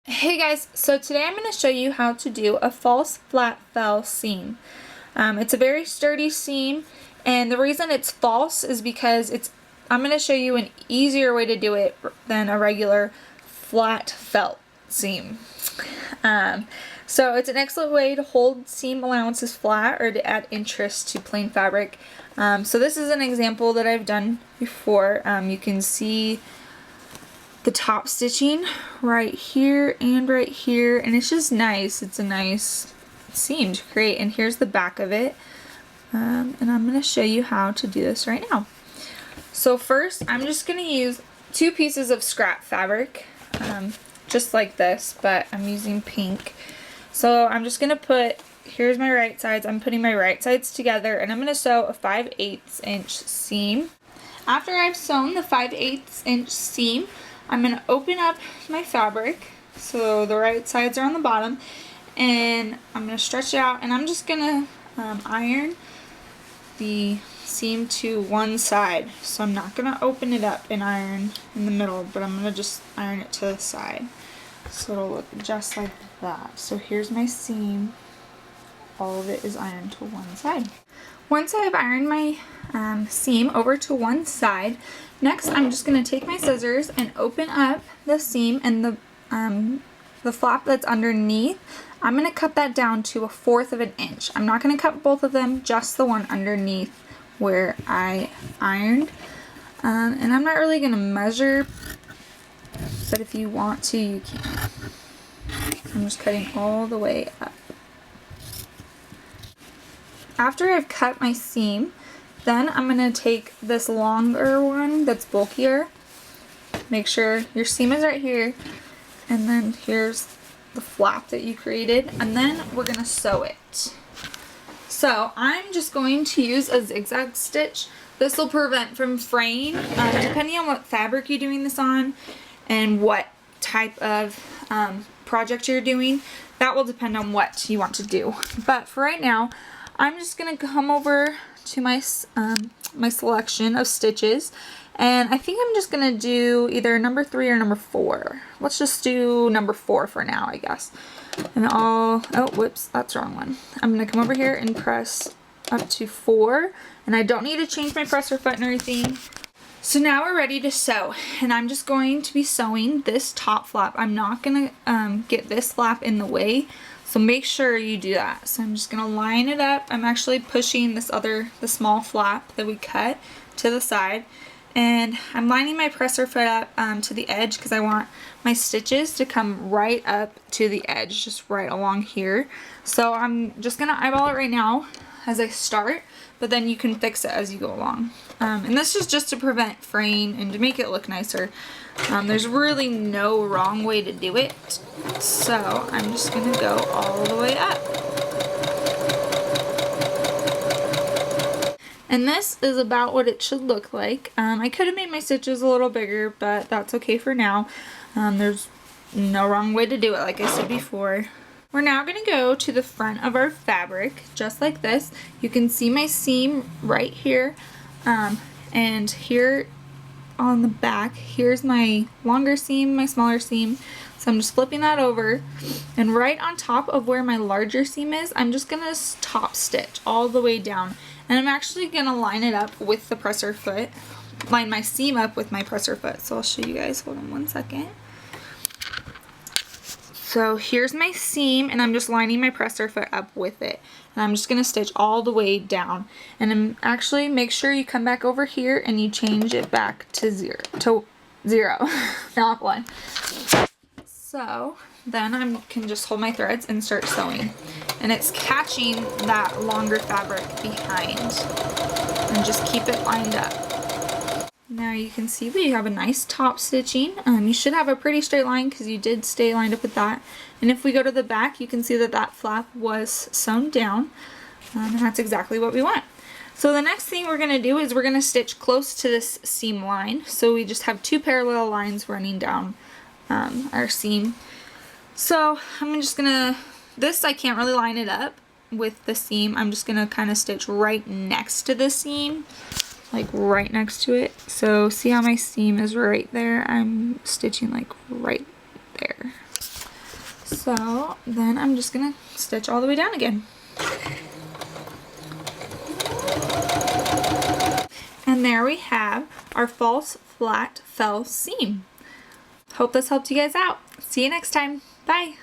Hey guys, so today I'm going to show you how to do a false flat fell seam. It's a very sturdy seam, and the reason it's false is because I'm going to show you an easier way to do it than a regular flat felt seam. So it's an excellent way to hold seam allowances flat or to add interest to plain fabric. So this is an example that I've done before. You can see the top stitching right here and right here, and it's just nice. It's a nice seam to create, and here's the back of it. And I'm going to show you how to do this right now. So first I'm just going to use 2 pieces of scrap fabric, just like this, but I'm using pink. So I'm just going to put, here's my right sides, I'm putting my right sides together, and I'm going to sew a 5/8 inch seam. After I've sewn the 5/8 inch seam, I'm going to open up my fabric, so the right sides are on the bottom, and I'm going to stretch it out, and I'm just going to iron the seam to one side. So I'm not going to open it up and iron in the middle, but I'm going to just iron it to the side. So it'll look just like that. So here's my seam. All of it is ironed to one side. Once I've ironed my seam over to one side, next I'm just going to take my scissors and open up the seam, and the flap that's underneath, I'm going to cut that down to 1/4 of an inch. I'm not going to cut both of them, just the one underneath where I ironed. And I'm not really going to measure, but if you want to, you can. I'm just cutting all the way up. After I've cut my seam, then I'm going to take this longer one that's bulkier. Make sure your seam is right here, and then here's the flap that you created, and then we're going to sew it. So I'm just going to use a zigzag stitch. This will prevent from fraying, depending on what fabric you're doing this on and what type of project you're doing. That will depend on what you want to do. But for right now, I'm just going to come over to my selection of stitches, and I think I'm just going to do either number 3 or number 4. Let's just do number 4 for now, I guess. And oh whoops, that's the wrong one. I'm going to come over here and press up to 4, and I don't need to change my presser foot and everything. So now we're ready to sew, and I'm just going to be sewing this top flap. I'm not going to get this flap in the way, so make sure you do that. So I'm just going to line it up. I'm actually pushing the small flap that we cut to the side, and I'm lining my presser foot up to the edge because I want my stitches to come right up to the edge, just right along here. So I'm just going to eyeball it right now as I start, but then you can fix it as you go along. And this is just to prevent fraying and to make it look nicer. There's really no wrong way to do it, so I'm just going to go all the way up. And this is about what it should look like. I could have made my stitches a little bigger, but that's okay for now. There's no wrong way to do it, like I said before. We're now going to go to the front of our fabric, just like this. You can see my seam right here, and here on the back, here's my longer seam, my smaller seam. So I'm just flipping that over, and right on top of where my larger seam is, I'm just going to top stitch all the way down. And I'm actually going to line it up with the presser foot, line my seam up with my presser foot. So I'll show you guys, hold on one second. So here's my seam, and I'm just lining my presser foot up with it. And I'm just going to stitch all the way down. And I'm actually, make sure you come back over here and you change it back to zero, not 1. So then I can just hold my threads and start sewing. And it's catching that longer fabric behind. And just keep it lined up. Now you can see we have a nice top stitching. You should have a pretty straight line because you did stay lined up with that. And if we go to the back, you can see that that flap was sewn down. And that's exactly what we want. So the next thing we're going to do is we're going to stitch close to this seam line. So we just have 2 parallel lines running down our seam. So I'm just going to, this I can't really line it up with the seam. I'm just going to kind of stitch right next to the seam. Like right next to it. So see how my seam is right there? I'm stitching like right there. So then I'm just gonna stitch all the way down again. And there we have our false flat fell seam. Hope this helped you guys out. See you next time. Bye.